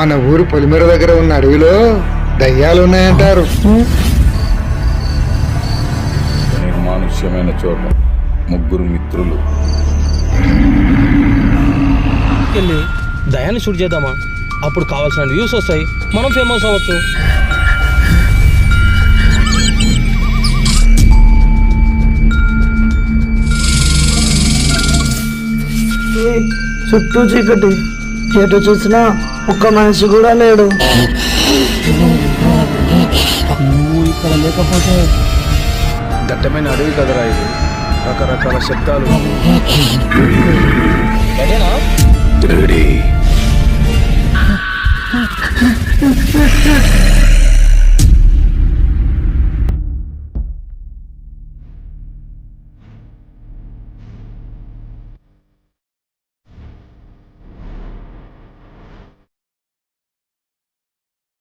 మన ఊరు పొలిమేర దగ్గర ఉన్న అడవిలో దయ్యాలు ఉన్నాయంటారు. నిర్మానుష్యమైన చోట ముగ్గురు మిత్రులు. వెళ్ళి దయాన్ని షూట్ చేద్దామా? అప్పుడు కావాల్సిన వ్యూస్ వస్తాయి, మనం ఫేమస్ అవ్వచ్చు. చుట్టూ చీకటి, ఎటు చూసినా ఒక్క మనిషి కూడా లేడు. నువ్వు ఇక్కడ లేకపోతే దట్టమైన అడవి కదరా ఇది, రకరకాల శబ్దాలు. అదేనా? రెడీ.